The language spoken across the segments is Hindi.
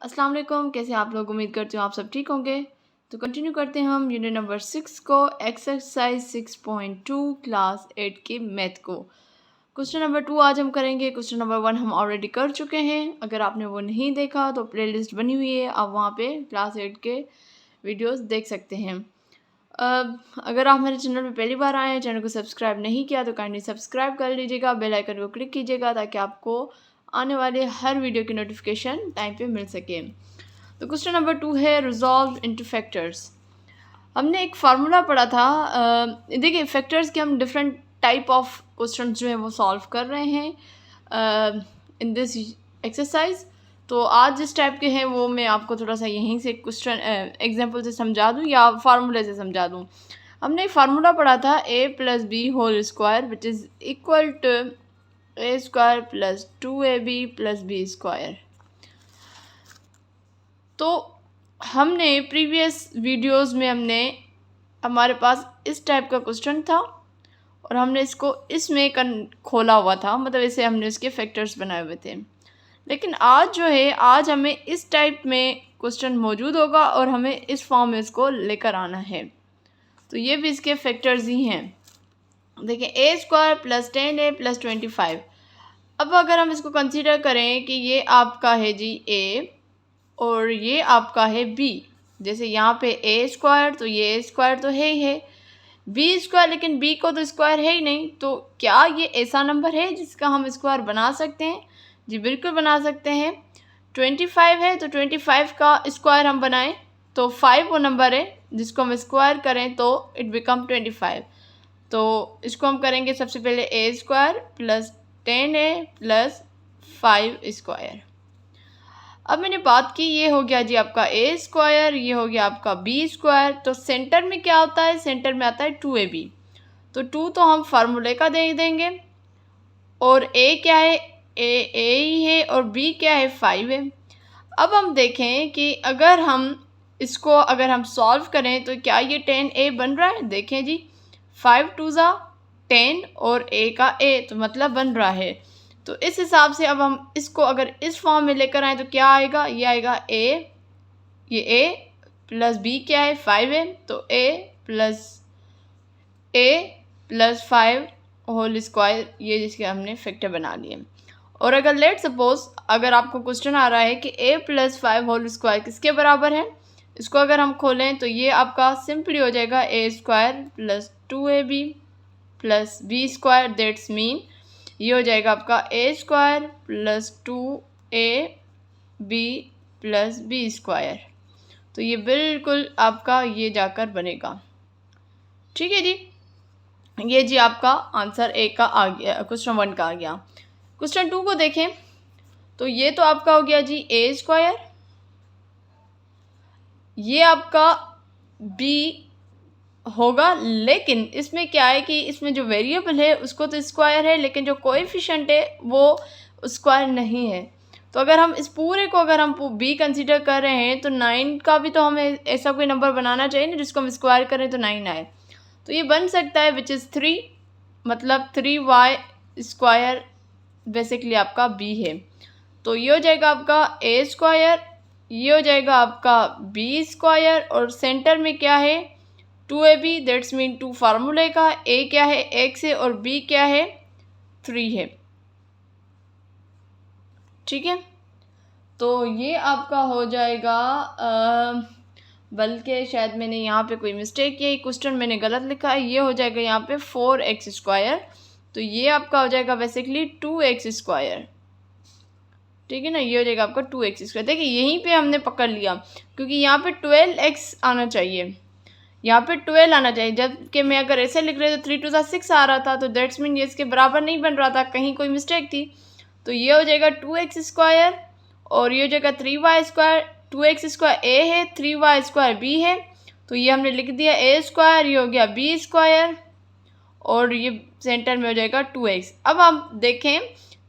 अस्सलाम वालेकुम, कैसे आप लोग? उम्मीद करती हूँ आप सब ठीक होंगे। तो कंटिन्यू करते हैं हम यूनिट नंबर 6 को, एक्सरसाइज 6.2 क्लास 8 की मैथ को। क्वेश्चन नंबर 2 आज हम करेंगे। क्वेश्चन नंबर 1 हम ऑलरेडी कर चुके हैं। अगर आपने वो नहीं देखा तो प्लेलिस्ट बनी हुई है, आप वहाँ पे क्लास 8 के वीडियोस देख सकते हैं। अगर आप मेरे चैनल पे पहली बार आए हैं, चैनल को सब्सक्राइब नहीं किया तो काइंडली सब्सक्राइब कर लीजिएगा, बेल आइकन को क्लिक कीजिएगा ताकि आपको आने वाले हर वीडियो की नोटिफिकेशन टाइम पे मिल सके। तो क्वेश्चन नंबर 2 है रिजॉल्व इनटू फैक्टर्स। हमने एक फार्मूला पढ़ा था। देखिए, फैक्टर्स के हम डिफरेंट टाइप ऑफ क्वेश्चन जो है वो सॉल्व कर रहे हैं इन दिस एक्सरसाइज। तो आज जिस टाइप के हैं वो मैं आपको थोड़ा सा यहीं से क्वेश्चन एग्जांपल से समझा दूं या फार्मूले से समझा दूं। हमने एक फार्मूला पढ़ा था a plus B whole square which is equal to a square plus 2ab plus b square. तो हमने प्रीवियस वीडियोस में हमारे पास इस टाइप का क्वेश्चन था और हमने इसको इसमें खोला हुआ था, मतलब इसे हमने इसके फैक्टर्स बनाए हुए थे। लेकिन आज जो है, आज हमें इस टाइप में क्वेश्चन मौजूद होगा और हमें इस फॉर्म में इसको लेकर आना है। तो ये भी इसके फैक्टर्स ही हैं। देखिए, ए स्क्वायर प्लस 10a प्लस 25। अब अगर हम इसको कंसीडर करें कि ये आपका है जी ए और ये आपका है बी, जैसे यहाँ पे ए स्क्वायर तो ये ए स्क्वायर तो है ही है, बी स्क्वायर, लेकिन बी को तो स्क्वायर है ही नहीं। तो क्या ये ऐसा नंबर है जिसका हम स्क्वायर बना सकते हैं? जी बिल्कुल बना सकते हैं। 25 है तो 25 का स्क्वायर हम बनाएं तो 5 वो नंबर है जिसको हम स्क्वायर करें तो इट बिकम 25। तो इसको हम करेंगे सबसे पहले A square plus 10a plus 5 square. अब मैंने बात की, ये हो गया जी आपका ए स्क्वायर, ये हो गया आपका बी स्क्वायर। तो सेंटर में क्या होता है? सेंटर में आता है 2ab। तो 2 तो हम फार्मूले का दे देंगे और ए क्या है? ए ही है और बी क्या है? 5 है। अब हम देखें कि अगर हम सॉल्व करें तो क्या ये 10a बन रहा है? देखें जी, 5 2 ज़ा 10 और a का a, तो मतलब बन रहा है। तो इस हिसाब से अब हम इसको अगर इस फॉर्म में लेकर आए तो क्या आएगा? ये आएगा ये a प्लस बी क्या है? 5 है, तो a प्लस 5 होल स्क्वायर, ये जिसके हमने फैक्टर बना लिए। और अगर लेट सपोज अगर आपको क्वेश्चन आ रहा है कि a प्लस 5 होल स्क्वायर किसके बराबर है, इसको अगर हम खोलें तो ये आपका सिंपली हो जाएगा a square plus 2ab plus B square. That's mean ये हो जाएगा आपका a square plus 2ab plus B square. तो ये बिल्कुल आपका ये जाकर बनेगा। ठीक है जी, ये जी आपका आंसर ए का आ गया, क्वेश्चन 1 का आ गया। क्वेश्चन 2 को देखें तो ये तो आपका हो गया जी ए स्क्वायर, ये आपका बी होगा, लेकिन इसमें क्या है कि इसमें जो वेरिएबल है उसको तो स्क्वायर है लेकिन जो कोएफिशिएंट है वो स्क्वायर नहीं है। तो अगर हम इस पूरे को अगर हम बी कंसीडर कर रहे हैं तो 9 का भी तो हमें ऐसा कोई नंबर बनाना चाहिए ना जिसको हम स्क्वायर करें तो 9 आए। तो ये बन सकता है विच इज़ 3, मतलब 3y स्क्वायर बेसिकली आपका बी है। तो ये हो जाएगा आपका ए स्क्वायर, ये हो जाएगा आपका बी स्क्वायर और सेंटर में क्या है? 2ab। दैट्स मीन 2 फार्मूले का, a क्या है? x है और b क्या है? 3 है। ठीक है, तो ये आपका हो जाएगा बल्कि शायद मैंने यहाँ पे कोई मिस्टेक की है, क्वेश्चन मैंने गलत लिखा है। ये हो जाएगा यहाँ पे 4x स्क्वायर, तो ये आपका हो जाएगा बेसिकली 2x स्क्वायर। ठीक है ना, ये हो जाएगा आपका 2x स्क्वायर। देखिए यहीं पे हमने पकड़ लिया क्योंकि यहाँ पे 12x आना चाहिए, यहाँ पे 12 आना चाहिए, जबकि मैं अगर ऐसे लिख रहे तो 3 2 6 आ रहा था। तो दैट्स मीन ये इसके बराबर नहीं बन रहा था, कहीं कोई मिस्टेक थी। तो ये हो जाएगा 2x स्क्वायर और ये हो जाएगा 3y square. 2x square a है, 3y स्क्वायर b है, तो ये हमने लिख दिया a स्क्वायर, ये हो गया b स्क्वायर और ये सेंटर में हो जाएगा 2x। अब हम देखें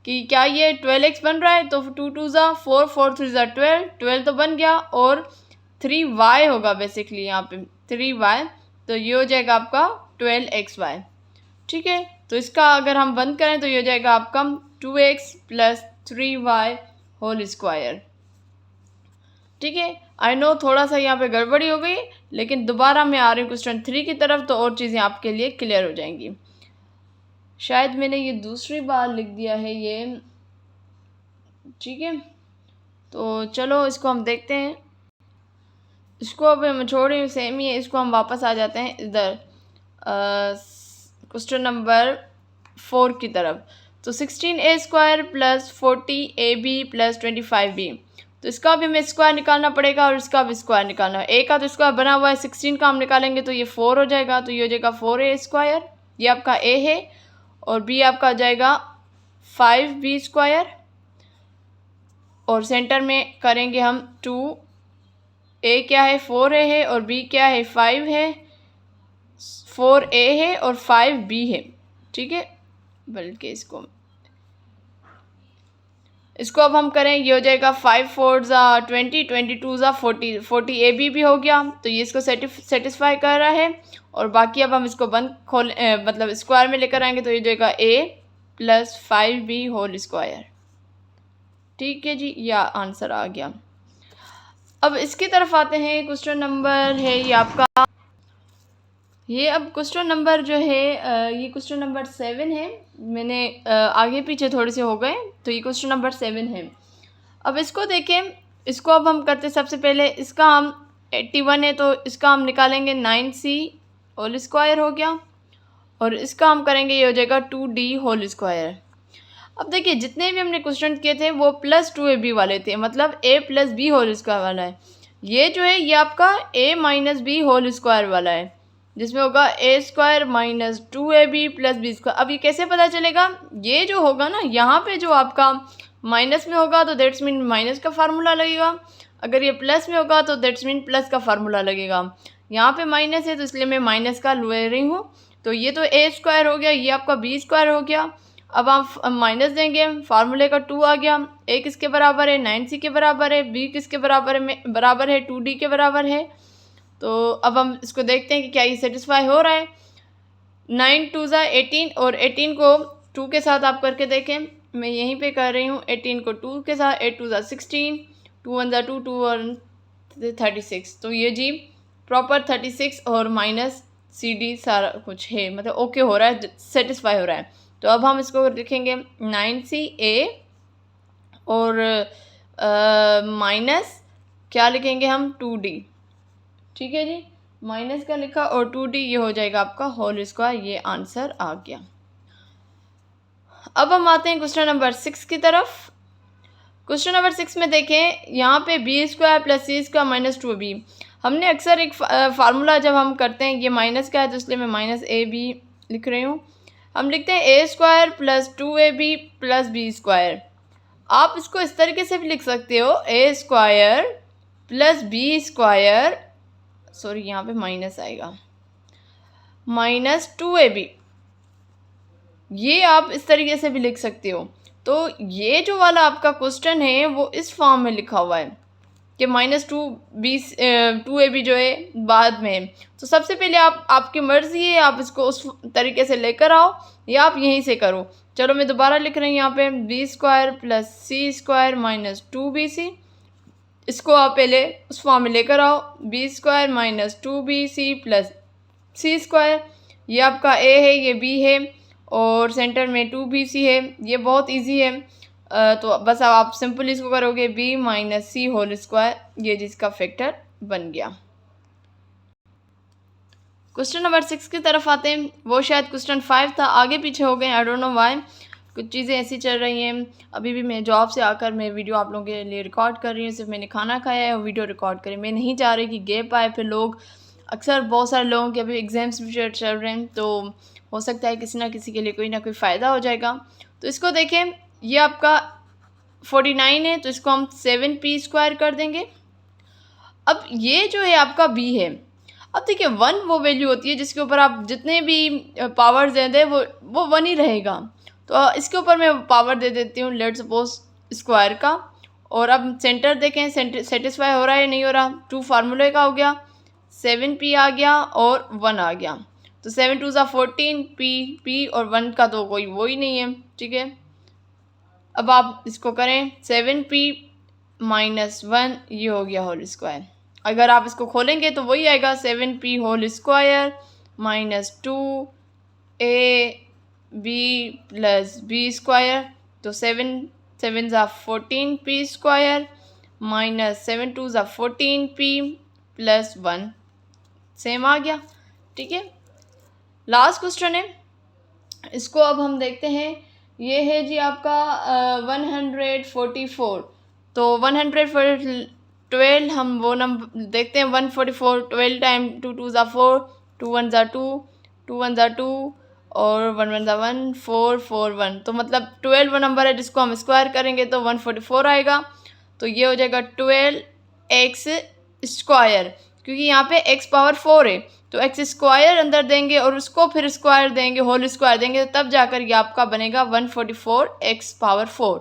कि क्या ये 12x बन रहा है, तो 2 2 ज़ा 4 4 3 ज़ा 12, 12 तो बन गया और 3y होगा बेसिकली यहाँ पे 3y, तो ये हो जाएगा आपका 12xy। ठीक है, तो इसका अगर हम बंद करें तो ये हो जाएगा आपका 2x plus 3y whole square. ठीक है। आई नो थोड़ा सा यहाँ पे गड़बड़ी हो गई, लेकिन दोबारा मैं आ रही हूँ क्वेश्चन 3 की तरफ, तो और चीज़ें आपके लिए क्लियर हो जाएंगी। शायद मैंने ये दूसरी बार लिख दिया है ये, ठीक है। तो चलो इसको हम देखते हैं। इसको अब हम छोड़ रही हूँ, सेम ही है। इसको हम वापस आ जाते हैं इधर क्वेश्चन नंबर 4 की तरफ। तो 16a² plus 40ab plus 25b, तो इसका भी हमें स्क्वायर निकालना पड़ेगा और इसका भी स्क्वायर निकालना है। ए का तो स्क्वायर बना हुआ है, 16 का हम निकालेंगे तो ये 4 हो जाएगा, तो ये हो जाएगा 4a², ये आपका ए है, और बी आपका हो जाएगा 5b², और सेंटर में करेंगे हम 2। ए क्या है 4a है, और बी क्या है 5 है, 4a है और 5b है, ठीक है। बल्कि इसको अब हम करें, ये हो जाएगा 5 4 ज़ा 20, 22 ज़ा 40, 40ab भी हो गया, तो ये इसको सेटिस्फाई कर रहा है। और बाकी अब हम इसको बंद मतलब स्क्वायर में लेकर आएंगे, तो ये हो जाएगा a प्लस 5b², ठीक है जी, यह आंसर आ गया। अब इसकी तरफ आते हैं। क्वेश्चन नंबर है ये आपका, ये अब क्वेश्चन नंबर जो है ये क्वेश्चन नंबर 7 है। मैंने आगे पीछे थोड़े से हो गए, तो ये क्वेश्चन नंबर 7 है। अब इसको देखें, इसको अब हम करते सबसे पहले इसका हम 81 है, तो इसका हम निकालेंगे 9c² हो गया, और इसका हम करेंगे ये हो जाएगा 2d²। अब देखिए जितने भी हमने क्वेश्चन किए थे वो प्लस 2ab वाले थे, मतलब a प्लस b² वाला है। ये जो है ये आपका a माइनस b² वाला है, जिसमें होगा a² minus 2ab plus b²। अब ये कैसे पता चलेगा? ये जो होगा ना यहाँ पे जो आपका माइनस में होगा तो दैट्स मीन माइनस का फार्मूला लगेगा, अगर ये प्लस में होगा तो दैट्स मीन प्लस का फार्मूला लगेगा। यहाँ पे माइनस है तो इसलिए मैं माइनस का ले रही हूँ। तो ये तो a² हो गया, ये आपका b² हो गया। अब आप माइनस देंगे, फार्मूले का 2 आ गया। a किसके बराबर है? 9c के बराबर है। b किसके बराबर है? 2d के बराबर है। तो अब हम इसको देखते हैं कि क्या ये सेटिस्फाई हो रहा है। 9 2 ज़ा 18, और 18 को 2 के साथ आप करके देखें। मैं यहीं पे कर रही हूँ 18 को 2 के साथ। 8 2 ज़ा 16, 2 1 ज़ा 2, 2 1 36। तो ये जी प्रॉपर 36 और माइनस CD सारा कुछ है, मतलब ओके हो रहा है, सेटिस्फाई हो रहा है। तो अब हम इसको लिखेंगे 9ca और माइनस क्या लिखेंगे हम? 2d, ठीक है जी, माइनस का लिखा और 2d, ये हो जाएगा आपका होल²। ये आंसर आ गया। अब हम आते हैं क्वेश्चन नंबर 6 की तरफ। क्वेश्चन नंबर 6 में देखें, यहाँ पे b² plus c² minus 2ab। हमने अक्सर एक फार्मूला जब हम करते हैं, ये माइनस का है तो इसलिए मैं माइनस ab लिख रही हूँ। हम लिखते हैं a² plus 2ab plus b²। आप इसको इस तरीके से भी लिख सकते हो, a² प्लस b², सॉरी यहाँ पे माइनस आएगा, माइनस 2ab, ये आप इस तरीके से भी लिख सकते हो। तो ये जो वाला आपका क्वेश्चन है वो इस फॉर्म में लिखा हुआ है कि माइनस 2ab जो है बाद में। तो सबसे पहले आपकी मर्ज़ी है, आप इसको उस तरीके से लेकर आओ या आप यहीं से करो। चलो मैं दोबारा लिख रही हूँ यहाँ पे b² plus c² minus 2bc। इसको आप पहले उस फॉर्म में लेकर आओ, b² minus 2bc plus c²। ये आपका a है, ये b है, और सेंटर में 2bc है। ये बहुत इजी है, तो बस अब आप सिंपल इसको करोगे b माइनस c², ये जिसका फैक्टर बन गया। क्वेश्चन नंबर 6 की तरफ आते हैं। वो शायद क्वेश्चन 5 था, आगे पीछे हो गए, आई डोंट नो व्हाई। कुछ चीज़ें ऐसी चल रही हैं। अभी भी मैं जॉब से आकर मैं वीडियो आप लोगों के लिए रिकॉर्ड कर रही हूँ। सिर्फ मैंने खाना खाया है और वीडियो रिकॉर्ड करी। मैं नहीं चाह रही कि गैप आए, फिर लोग अक्सर बहुत सारे लोगों के अभी एग्ज़ाम्स भी चल रहे हैं, तो हो सकता है किसी ना किसी के लिए कोई ना कोई फ़ायदा हो जाएगा। तो इसको देखें, ये आपका 49 है, तो इसको हम 7p² कर देंगे। अब ये जो है आपका b है। अब देखिए 1 वो वैल्यू होती है जिसके ऊपर आप जितने भी पावर्स दे दें वो 1 ही रहेगा। तो इसके ऊपर मैं पावर दे देती हूँ, लेट्स सपोज स्क्वायर का। और अब सेंटर देखें, सेटिस्फाई हो रहा है नहीं हो रहा। 2 फार्मूले का हो गया, 7p आ गया और 1 आ गया। तो 7 2 ज़ा 14, p और 1 का तो कोई वो ही नहीं है, ठीक है। अब आप इसको करें 7p -1 ये हो गया होल स्क्वायर। अगर आप इसको खोलेंगे तो वही आएगा 7p whole square -2ab plus b square. तो 7 7 ज़ा 14p स्क्वायर -7 2 ज़ा 14p प्लस 1 सेम आ गया। ठीक है, लास्ट क्वेश्चन है, इसको अब हम देखते हैं। ये है जी आपका 144। तो 112 हम वो नंबर देखते हैं। 144 12 टाइम 2 2 ज़ा 4 2 1 ज़ा 2 2 1 ज़ा 2 और 1 1 ज़ा 1 4 4 1। तो मतलब 12 वो नंबर है जिसको हम स्क्वायर करेंगे तो 144 आएगा। तो ये हो जाएगा 12x स्क्वायर, क्योंकि यहाँ पे x पावर 4 है तो x स्क्वायर अंदर देंगे और उसको फिर स्क्वायर देंगे, होल स्क्वायर देंगे, तो तब जाकर ये आपका बनेगा 144x पावर 4।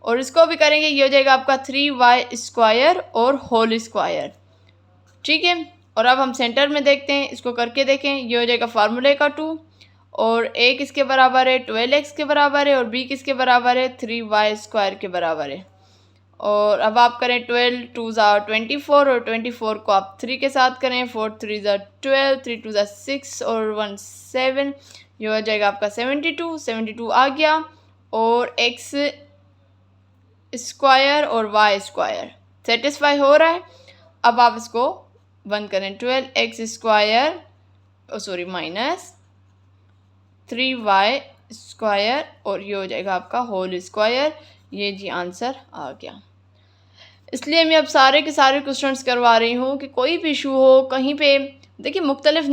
और इसको भी करेंगे, ये हो जाएगा आपका 3y स्क्वायर और होल स्क्वायर। ठीक है, और अब हम सेंटर में देखते हैं, इसको करके देखें। ये हो जाएगा फार्मूले का 2 और a किसके बराबर है 12x के बराबर है और b किसके बराबर है 3y स्क्वायर के बराबर है। और अब आप करें 12 2 ज़ा 24 और 24 को आप 3 के साथ करें। 4 3 ज़ा 12 3 2 ज़ा 6 और 1 7। ये हो जाएगा आपका 72 आ गया। और x स्क्वायर और y स्क्वायर सेटिस्फाई हो रहा है। अब आप इसको बंद करें। 12x square sorry minus 3y square और ये हो जाएगा आपका होल स्क्वायर। ये जी आंसर आ गया। इसलिए मैं अब सारे के सारे क्वेश्चंस करवा रही हूँ कि कोई भी इशू हो कहीं पे, देखिए मुख्तलिफ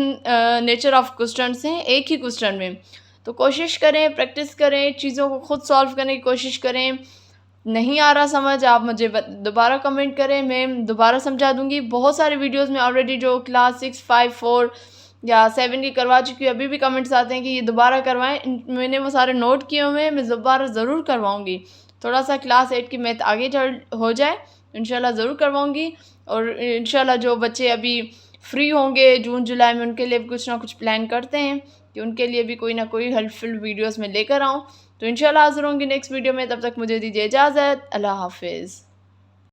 नेचर ऑफ क्वेश्चंस हैं एक ही क्वेश्चन में, तो कोशिश करें, प्रैक्टिस करें, चीज़ों को खुद सॉल्व करने की कोशिश करें। नहीं आ रहा समझ, आप मुझे दोबारा कमेंट करें, मैं दोबारा समझा दूँगी। बहुत सारे वीडियोज़ में ऑलरेडी जो क्लास 6 5 4 या 7 की करवा चुकी हूँ, अभी भी कमेंट्स आते हैं कि ये दोबारा करवाएं। मैंने वो सारे नोट किए हुए हैं, मैं दोबारा ज़रूर करवाऊँगी। थोड़ा सा क्लास 8 की मैथ आगे चल हो जाए इंशाल्लाह ज़रूर करवाऊँगी। और इंशाल्लाह जो बच्चे अभी फ्री होंगे जून जुलाई में, उनके लिए भी कुछ ना कुछ प्लान करते हैं कि उनके लिए भी कोई ना कोई हेल्पफुल वीडियोस में लेकर आऊँ। तो इंशाल्लाह हाज़िर होंगी नेक्स्ट वीडियो में। तब तक मुझे दीजिए इजाज़त। अल्लाह हाफिज़।